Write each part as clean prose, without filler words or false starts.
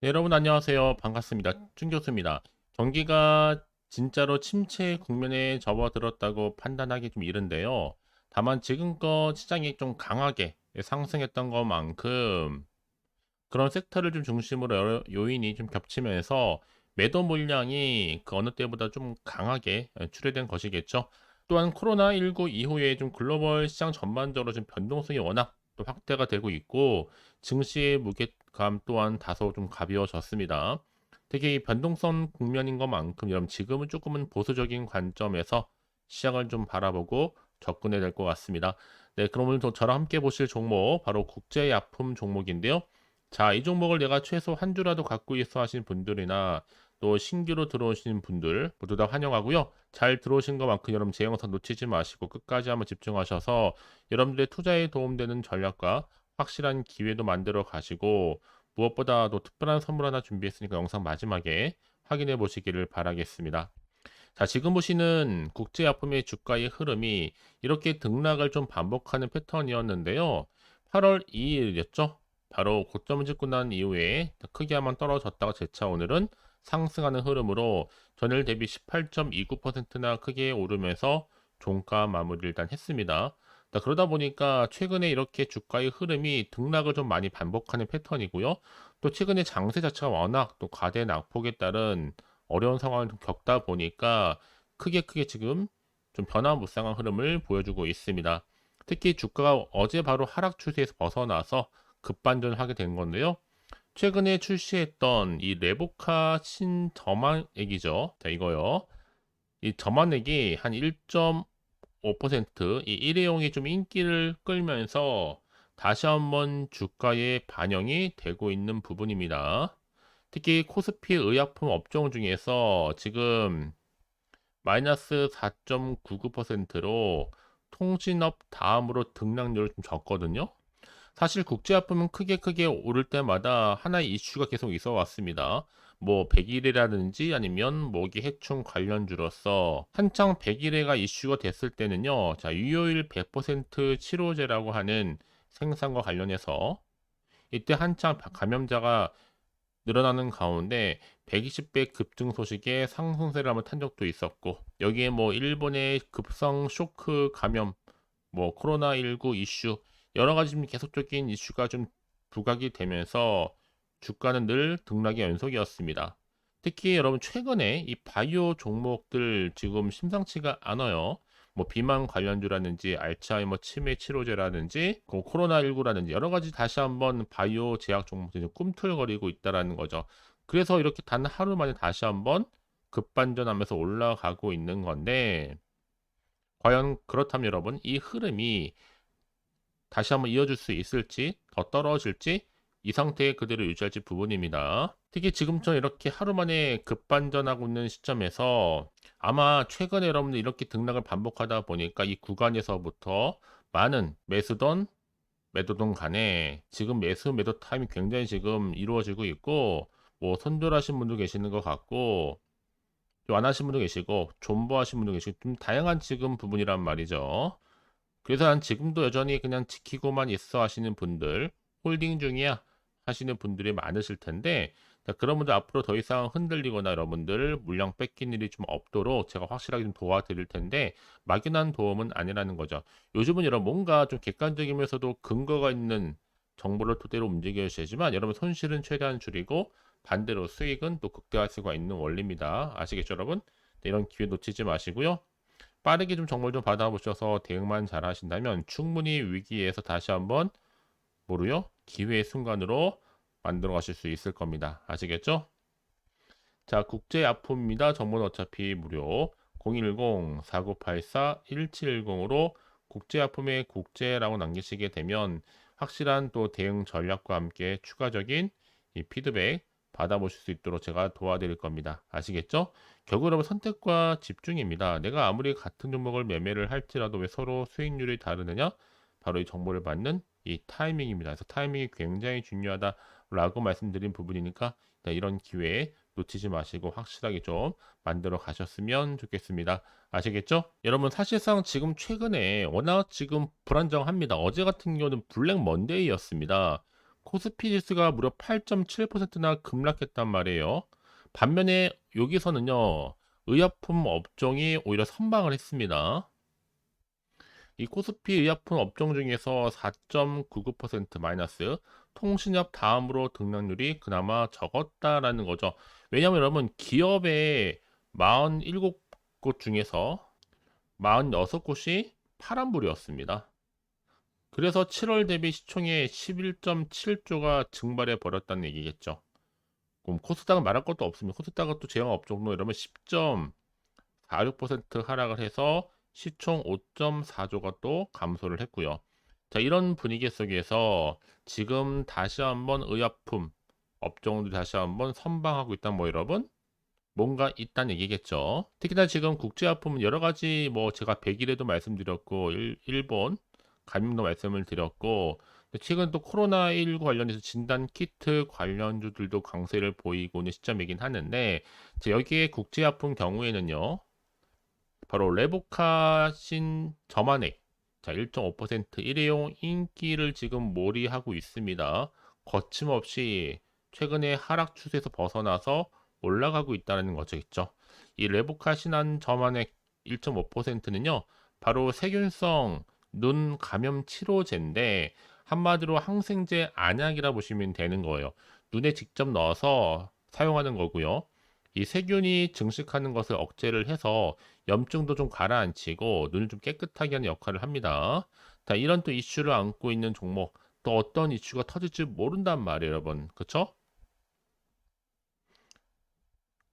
네, 여러분 안녕하세요. 반갑습니다. 준 교수입니다. 경기가 진짜로 침체 국면에 접어들었다고 판단하기 좀 이른데요. 다만 지금껏 시장이 좀 강하게 상승했던 것만큼 그런 섹터를 좀 중심으로 여러 요인이 좀 겹치면서 매도 물량이 그 어느 때보다 좀 강하게 출회된 것이겠죠. 또한 코로나19 이후에 좀 글로벌 시장 전반적으로 좀 변동성이 워낙 또 확대가 되고 있고 증시의 무게감 또한 다소 좀 가벼워졌습니다. 특히 이 변동성 국면인 것만큼 여러분 지금은 조금은 보수적인 관점에서 시장을 좀 바라보고 접근해야 될 것 같습니다. 네, 그럼 오늘 저랑 함께 보실 종목 바로 국제약품 종목인데요. 자, 이 종목을 내가 최소 한 주라도 갖고 있어 하신 분들이나 또 신규로 들어오신 분들 모두 다 환영하고요. 잘 들어오신 것만큼 여러분 제 영상 놓치지 마시고 끝까지 한번 집중하셔서 여러분들의 투자에 도움되는 전략과 확실한 기회도 만들어 가시고 무엇보다도 특별한 선물 하나 준비했으니까 영상 마지막에 확인해 보시기를 바라겠습니다. 자, 지금 보시는 국제약품의 주가의 흐름이 이렇게 등락을 좀 반복하는 패턴이었는데요. 8월 2일이었죠. 바로 고점을 찍고 난 이후에 크게 한번 떨어졌다가 재차 오늘은 상승하는 흐름으로 전일 대비 18.29%나 크게 오르면서 종가 마무리를 일단 했습니다. 자, 그러다 보니까 최근에 이렇게 주가의 흐름이 등락을 좀 많이 반복하는 패턴이고요. 또 최근에 장세 자체가 워낙 또 과대 낙폭에 따른 어려운 상황을 좀 겪다 보니까 크게 지금 좀 변화무쌍한 흐름을 보여주고 있습니다. 특히 주가가 어제 바로 하락 추세에서 벗어나서 급반전을 하게 된 건데요. 최근에 출시했던 이 레보카 신저만액이죠. 자, 이거요. 이 저만액이 한 1.5%, 이 일회용이 좀 인기를 끌면서 다시 한번 주가에 반영이 되고 있는 부분입니다. 특히 코스피 의약품 업종 중에서 지금 마이너스 4.99%로 통신업 다음으로 등락률을 좀 졌거든요. 사실 국제화품은 크게 오를 때마다 하나의 이슈가 계속 있어 왔습니다. 뭐 백일이라든지 아니면 모기 해충 관련주로서 한창 백일해가 이슈가 됐을 때는요. 자, 유효일 100% 치료제라고 하는 생산과 관련해서 이때 한창 감염자가 늘어나는 가운데 120배 급증 소식에 상승세를 한번 탄 적도 있었고 여기에 뭐 일본의 급성 쇼크 감염 뭐 코로나19 이슈 여러 가지 좀 계속적인 이슈가 좀 부각이 되면서 주가는 늘 등락의 연속이었습니다. 특히 여러분 최근에 이 바이오 종목들 지금 심상치가 않아요. 뭐 비만 관련주라든지 알츠하이머 치매 치료제라든지 그 코로나19라든지 여러 가지 다시 한번 바이오 제약 종목들이 꿈틀거리고 있다라는 거죠. 그래서 이렇게 단 하루 만에 다시 한번 급반전하면서 올라가고 있는 건데 과연 그렇다면 여러분 이 흐름이 다시 한번 이어질 수 있을지 더 떨어질지 이 상태 그대로 유지할지 부분입니다. 특히 지금처럼 이렇게 하루 만에 급반전하고 있는 시점에서 아마 최근에 여러분들 이렇게 등락을 반복하다 보니까 이 구간에서부터 많은 매수던 매도던 간에 지금 매수 매도 타임이 굉장히 지금 이루어지고 있고 뭐 손절하신 분도 계시는 것 같고 완하신 분도 계시고 존버하신 분도 계시고 좀 다양한 지금 부분이란 말이죠. 그래서 난 지금도 여전히 그냥 지키고만 있어 하시는 분들, 홀딩 중이야 하시는 분들이 많으실 텐데, 자, 그런 분들 앞으로 더 이상 흔들리거나 여러분들 물량 뺏긴 일이 좀 없도록 제가 확실하게 좀 도와드릴 텐데, 막연한 도움은 아니라는 거죠. 요즘은 여러분 뭔가 좀 객관적이면서도 근거가 있는 정보를 토대로 움직여야지만 여러분 손실은 최대한 줄이고 반대로 수익은 또 극대화할 수가 있는 원리입니다. 아시겠죠, 여러분? 네, 이런 기회 놓치지 마시고요. 빠르게 좀 정보를 좀 받아보셔서 대응만 잘 하신다면 충분히 위기에서 다시 한번 뭐로요? 기회의 순간으로 만들어 가실 수 있을 겁니다. 아시겠죠? 자, 국제약품입니다. 정보는 어차피 무료. 010-4984-1710으로 국제약품의 국제라고 남기시게 되면 확실한 또 대응 전략과 함께 추가적인 이 피드백 받아보실 수 있도록 제가 도와드릴 겁니다. 아시겠죠? 결국 여러분 선택과 집중입니다. 내가 아무리 같은 종목을 매매를 할지라도 왜 서로 수익률이 다르느냐? 바로 이 정보를 받는 이 타이밍입니다. 그래서 타이밍이 굉장히 중요하다라고 말씀드린 부분이니까 이런 기회에 놓치지 마시고 확실하게 좀 만들어 가셨으면 좋겠습니다. 아시겠죠? 여러분 사실상 지금 최근에 워낙 지금 불안정합니다. 어제 같은 경우는 블랙 먼데이였습니다. 코스피 지수가 무려 8.7%나 급락했단 말이에요. 반면에 여기서는요, 의약품 업종이 오히려 선방을 했습니다. 이 코스피 의약품 업종 중에서 4.99% 마이너스, 통신업 다음으로 등락률이 그나마 적었다라는 거죠. 왜냐하면 여러분, 기업의 47곳 중에서 46곳이 파란불이었습니다. 그래서 7월 대비 시총의 11.7조가 증발해 버렸다는 얘기겠죠. 그럼 코스닥은 말할 것도 없습니다. 코스닥은 또 제형 업종로 이러면 10.46% 하락을 해서 시총 5.4조가 또 감소를 했고요. 자, 이런 분위기 속에서 지금 다시 한번 의약품 업종도 다시 한번 선방하고 있다. 뭐 여러분, 뭔가 있다는 얘기겠죠. 특히나 지금 국제약품은 여러 가지 뭐 제가 100일에도 말씀드렸고 일본 감염도 말씀을 드렸고 최근 또 코로나19 관련해서 진단 키트 관련주들도 강세를 보이고 있는 시점이긴 하는데 여기에 국제약품 경우에는요. 바로 레보카신 저만액 자 1.5% 일회용 인기를 지금 몰이하고 있습니다. 거침없이 최근에 하락 추세에서 벗어나서 올라가고 있다는 거죠. 이 레보카신한 저만액 1.5%는요. 바로 세균성 눈 감염 치료제인데 한마디로 항생제 안약이라 보시면 되는 거예요. 눈에 직접 넣어서 사용하는 거고요. 이 세균이 증식하는 것을 억제를 해서 염증도 좀 가라앉히고 눈을 좀 깨끗하게 하는 역할을 합니다. 자, 이런 또 이슈를 안고 있는 종목, 또 어떤 이슈가 터질지 모른단 말이에요, 여러분. 그쵸?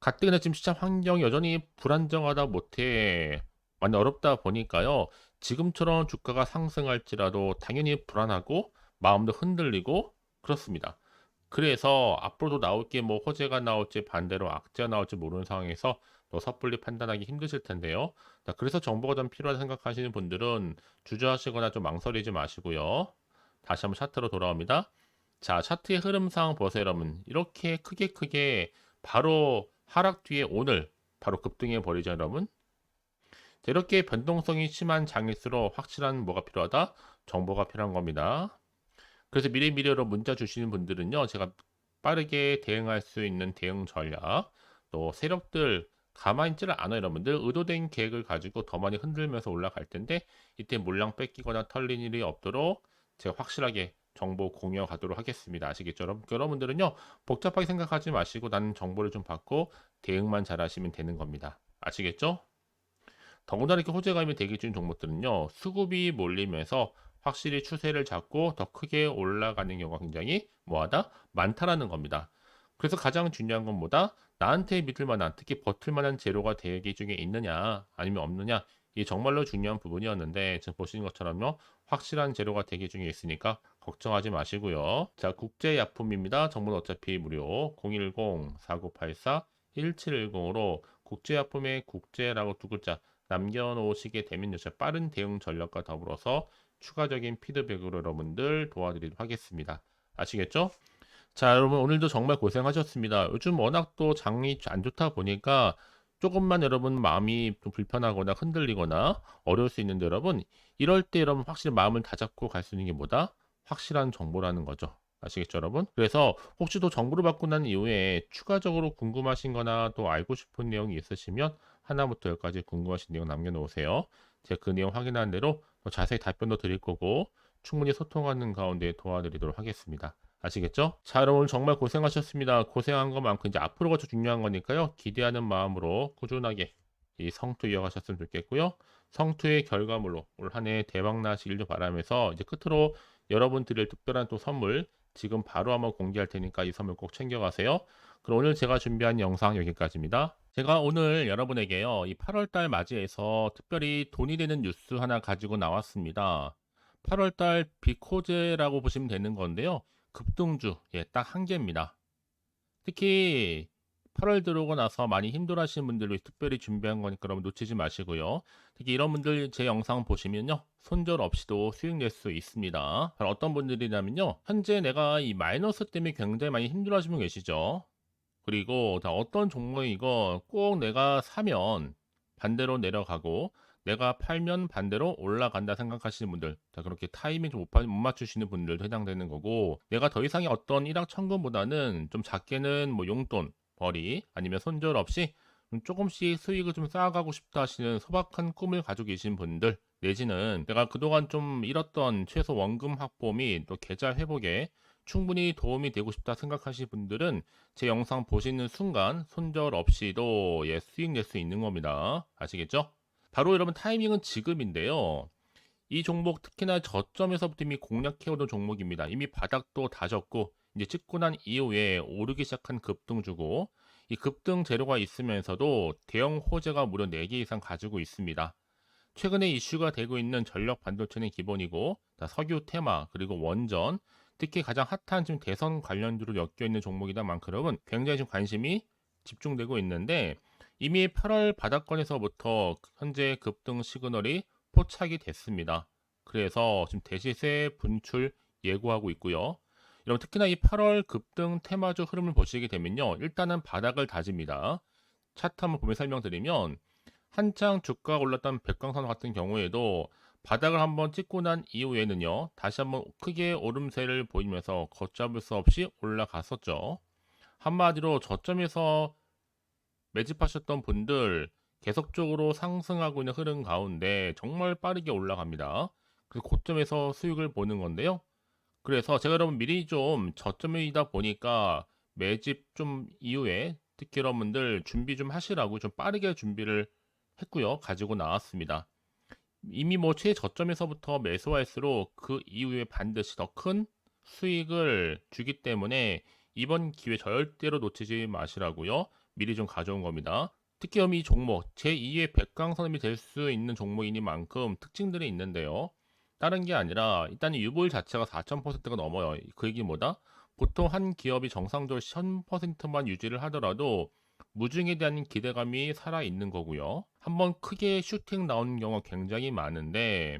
가뜩이나 지금 시장 환경이 여전히 불안정하다 못해 많이 어렵다 보니까요. 지금처럼 주가가 상승할지라도 당연히 불안하고 마음도 흔들리고 그렇습니다. 그래서 앞으로도 나올 게 뭐 호재가 나올지 반대로 악재가 나올지 모르는 상황에서 또 섣불리 판단하기 힘드실 텐데요. 자, 그래서 정보가 좀 필요하다 생각하시는 분들은 주저하시거나 좀 망설이지 마시고요. 다시 한번 차트로 돌아옵니다. 자, 차트의 흐름상 보세요, 여러분. 이렇게 크게 바로 하락 뒤에 오늘 바로 급등해 버리죠, 여러분. 자, 이렇게 변동성이 심한 장일수록 확실한 뭐가 필요하다? 정보가 필요한 겁니다. 그래서 미리미리로 문자 주시는 분들은요, 제가 빠르게 대응할 수 있는 대응 전략, 또 세력들 가만히 있지를 않아요, 여러분들. 의도된 계획을 가지고 더 많이 흔들면서 올라갈 텐데, 이때 물량 뺏기거나 털린 일이 없도록 제가 확실하게 정보 공유해 가도록 하겠습니다. 아시겠죠? 여러분들은요, 복잡하게 생각하지 마시고 나는 정보를 좀 받고 대응만 잘 하시면 되는 겁니다. 아시겠죠? 더군다나 이렇게 호재감이 대기 중인 종목들은요, 수급이 몰리면서 확실히 추세를 잡고 더 크게 올라가는 경우가 굉장히 뭐하다? 많다라는 겁니다. 그래서 가장 중요한 건 뭐다? 나한테 믿을 만한, 특히 버틸 만한 재료가 대기 중에 있느냐, 아니면 없느냐, 이게 정말로 중요한 부분이었는데, 지금 보시는 것처럼요, 확실한 재료가 대기 중에 있으니까 걱정하지 마시고요. 자, 국제약품입니다. 정보는 어차피 무료. 010-4984-1710으로 국제약품의 국제라고 두 글자 남겨놓으시게 되면요. 빠른 대응 전략과 더불어서 추가적인 피드백으로 여러분들 도와드리도록 하겠습니다. 아시겠죠? 자, 여러분 오늘도 정말 고생하셨습니다. 요즘 워낙 또 장이 안 좋다 보니까 조금만 여러분 마음이 좀 불편하거나 흔들리거나 어려울 수 있는데 여러분 이럴 때 여러분 확실히 마음을 다잡고 갈 수 있는 게 뭐다? 확실한 정보라는 거죠. 아시겠죠, 여러분? 그래서 혹시 또 정보를 받고 난 이후에 추가적으로 궁금하신 거나 또 알고 싶은 내용이 있으시면 하나부터 열까지 궁금하신 내용 남겨놓으세요. 제가 그 내용 확인한 대로 더 자세히 답변도 드릴 거고 충분히 소통하는 가운데 도와드리도록 하겠습니다. 아시겠죠? 자, 여러분 오늘 정말 고생하셨습니다. 고생한 것만큼 이제 앞으로가 더 중요한 거니까요. 기대하는 마음으로 꾸준하게 이 성투 이어가셨으면 좋겠고요. 성투의 결과물로 올 한 해 대박 나시길 바라면서 이제 끝으로 여러분들의 특별한 또 선물 지금 바로 한번 공개할 테니까 이 선물 꼭 챙겨가세요. 그럼 오늘 제가 준비한 영상 여기까지입니다. 제가 오늘 여러분에게요. 이 8월달 맞이해서 특별히 돈이 되는 뉴스 하나 가지고 나왔습니다. 8월달 비코제라고 보시면 되는 건데요. 급등주 딱 한 개입니다. 특히 8월 들어오고 나서 많이 힘들어하시는 분들을 특별히 준비한 거니까 여러분 놓치지 마시고요. 특히 이런 분들 제 영상 보시면요. 손절 없이도 수익 낼 수 있습니다. 바로 어떤 분들이냐면요. 현재 내가 이 마이너스 때문에 굉장히 많이 힘들어하시는 분 계시죠. 그리고 어떤 종목이 이거 꼭 내가 사면 반대로 내려가고 내가 팔면 반대로 올라간다 생각하시는 분들, 자, 그렇게 타이밍 좀 못 맞추시는 분들도 해당되는 거고, 내가 더 이상의 어떤 일확천금보다는 좀 작게는 뭐 용돈, 벌이 아니면 손절 없이 좀 조금씩 수익을 좀 쌓아가고 싶다 하시는 소박한 꿈을 가지고 계신 분들, 내지는 내가 그동안 좀 잃었던 최소 원금 확보 및 또 계좌 회복에 충분히 도움이 되고 싶다 생각하시는 분들은 제 영상 보시는 순간 손절 없이도 수익 낼 수 있는 겁니다. 아시겠죠? 바로 여러분 타이밍은 지금인데요. 이 종목 특히나 저점에서부터 이미 공략해오던 종목입니다. 이미 바닥도 다졌고 이제 찍고 난 이후에 오르기 시작한 급등주고, 이 급등 재료가 있으면서도 대형 호재가 무려 4개 이상 가지고 있습니다. 최근에 이슈가 되고 있는 전력 반도체는 기본이고, 석유 테마 그리고 원전, 특히 가장 핫한 지금 대선 관련주로 엮여 있는 종목이다 만큼 굉장히 좀 관심이 집중되고 있는데, 이미 8월 바닥권에서부터 현재 급등 시그널이 포착이 됐습니다. 그래서 지금 대시세 분출 예고하고 있고요. 여러분 특히나 이 8월 급등 테마주 흐름을 보시게 되면요, 일단은 바닥을 다집니다. 차트 한번 보면 설명드리면, 한창 주가가 올랐던 백광선 같은 경우에도 바닥을 한번 찍고 난 이후에는요, 다시 한번 크게 오름세를 보이면서 걷잡을 수 없이 올라갔었죠. 한마디로 저점에서 매집하셨던 분들 계속적으로 상승하고 있는 흐름 가운데 정말 빠르게 올라갑니다. 그래서 고점에서 수익을 보는 건데요. 그래서 제가 여러분 미리 좀 저점이다 보니까 매집 좀 이후에 특히 여러분들 준비 좀 하시라고 좀 빠르게 준비를 했고요. 가지고 나왔습니다. 이미 뭐 최저점에서부터 매수할수록 그 이후에 반드시 더 큰 수익을 주기 때문에 이번 기회 절대로 놓치지 마시라고요. 미리 좀 가져온 겁니다. 특히 이 종목 제2의 백강선임이 될 수 있는 종목이니만큼 특징들이 있는데요. 다른 게 아니라 일단 유보율 자체가 4,000%가 넘어요. 그 얘기 뭐다? 보통 한 기업이 정상적으로 1000%만 유지를 하더라도 무중에 대한 기대감이 살아있는 거고요. 한번 크게 슈팅 나오는 경우가 굉장히 많은데,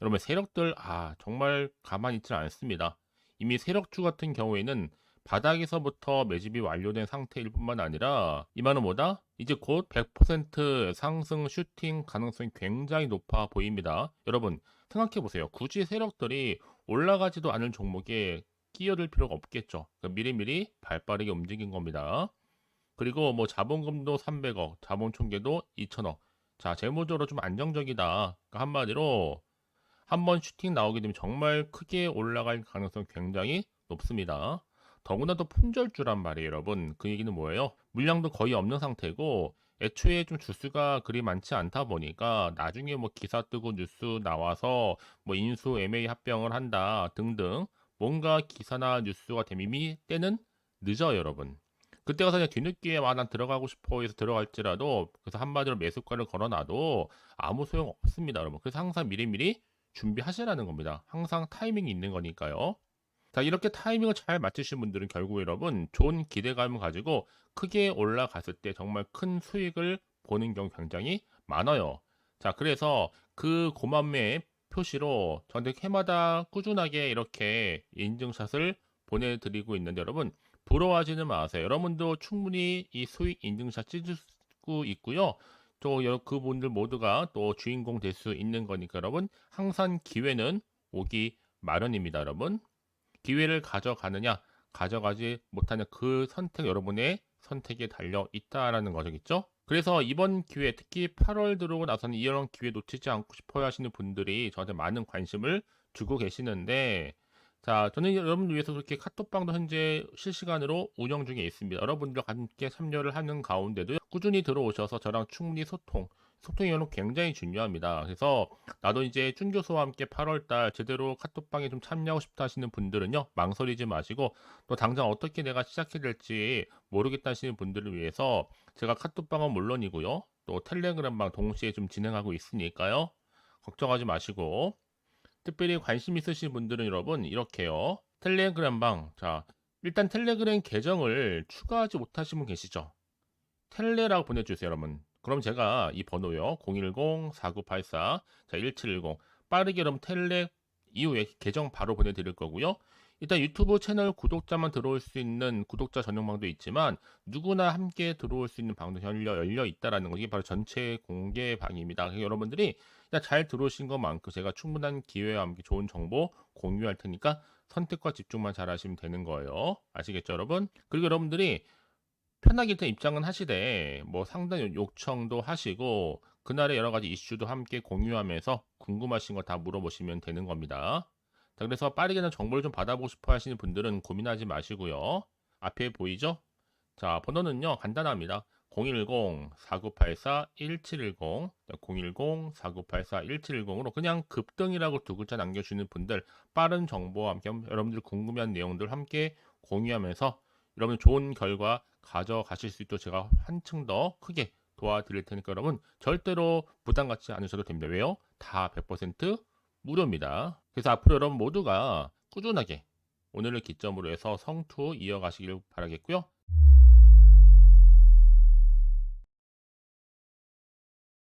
여러분 세력들 정말 가만히 있지 않습니다. 이미 세력주 같은 경우에는 바닥에서부터 매집이 완료된 상태일 뿐만 아니라 이 말은 뭐다? 이제 곧 100% 상승 슈팅 가능성이 굉장히 높아 보입니다. 여러분 생각해 보세요. 굳이 세력들이 올라가지도 않을 종목에 끼어들 필요가 없겠죠. 그러니까 미리미리 발빠르게 움직인 겁니다. 그리고 뭐 자본금도 300억, 자본 총계도 2천억. 자, 재무적으로 좀 안정적이다. 그러니까 한마디로 한번 슈팅 나오게 되면 정말 크게 올라갈 가능성이 굉장히 높습니다. 더구나 또 품절주란 말이에요, 여러분. 그 얘기는 뭐예요? 물량도 거의 없는 상태고 애초에 좀 주수가 그리 많지 않다 보니까 나중에 뭐 기사 뜨고 뉴스 나와서 뭐 인수 MA 합병을 한다 등등 뭔가 기사나 뉴스가 되면 이미 때는 늦어요, 여러분. 그때 가서 그냥 뒤늦게 난 들어가고 싶어 해서 들어갈지라도, 그래서 한마디로 매수가를 걸어놔도 아무 소용 없습니다, 여러분. 그래서 항상 미리미리 준비하시라는 겁니다. 항상 타이밍이 있는 거니까요. 자, 이렇게 타이밍을 잘 맞추신 분들은 결국 여러분 좋은 기대감을 가지고 크게 올라갔을 때 정말 큰 수익을 보는 경우 굉장히 많아요. 자, 그래서 그 고맘매 표시로 저한테 해마다 꾸준하게 이렇게 인증샷을 보내드리고 있는데, 여러분 부러워하지는 마세요. 여러분도 충분히 이 수익 인증샷 찍을 수 있고요. 또 그분들 모두가 또 주인공 될 수 있는 거니까 여러분 항상 기회는 오기 마련입니다, 여러분. 기회를 가져가느냐 가져가지 못하냐, 그 선택 여러분의 선택에 달려 있다라는 거겠죠. 그래서 이번 기회, 특히 8월 들어오고 나서는 이런 기회 놓치지 않고 싶어 하시는 분들이 저한테 많은 관심을 주고 계시는데, 자, 저는 여러분들 위해서 그렇게 카톡방도 현재 실시간으로 운영 중에 있습니다. 여러분들과 함께 참여를 하는 가운데도 꾸준히 들어오셔서 저랑 충분히 소통이 여러분 굉장히 중요합니다. 그래서 나도 이제 준 교수와 함께 8월달 제대로 카톡방에 좀 참여하고 싶다 하시는 분들은요, 망설이지 마시고, 또 당장 어떻게 내가 시작해야 될지 모르겠다 하시는 분들을 위해서 제가 카톡방은 물론이고요, 또 텔레그램방 동시에 좀 진행하고 있으니까요, 걱정하지 마시고, 특별히 관심 있으신 분들은 여러분 이렇게요. 텔레그램방, 자, 일단 텔레그램 계정을 추가하지 못하신 분 계시죠? 텔레라고 보내주세요, 여러분. 그럼 제가 이 번호요, 010-4984-1710 빠르게 여러분 텔레 이후에 계정 바로 보내드릴 거고요. 일단 유튜브 채널 구독자만 들어올 수 있는 구독자 전용방도 있지만 누구나 함께 들어올 수 있는 방도 열려 있다라는 거 이게 바로 전체 공개 방입니다. 그래서 여러분들이 일단 잘 들어오신 것만큼 제가 충분한 기회와 함께 좋은 정보 공유할 테니까 선택과 집중만 잘 하시면 되는 거예요. 아시겠죠, 여러분? 그리고 여러분들이 편하게 일단 입장은 하시되 뭐 상담 요청도 하시고 그날의 여러 가지 이슈도 함께 공유하면서 궁금하신 거 다 물어보시면 되는 겁니다. 자, 그래서 빠르게는 정보를 좀 받아보고 싶어 하시는 분들은 고민하지 마시고요. 앞에 보이죠? 자, 번호는요, 간단합니다. 010-4984-1710, 010-4984-1710으로 그냥 급등이라고 두 글자 남겨주시는 분들, 빠른 정보와 함께 여러분들 궁금한 내용들 함께 공유하면서 여러분 좋은 결과 가져가실 수 있도록 제가 한층 더 크게 도와드릴 테니까 여러분 절대로 부담 갖지 않으셔도 됩니다. 왜요? 다 100% 무료입니다. 그래서 앞으로 여러분 모두가 꾸준하게 오늘을 기점으로 해서 성투 이어가시길 바라겠고요.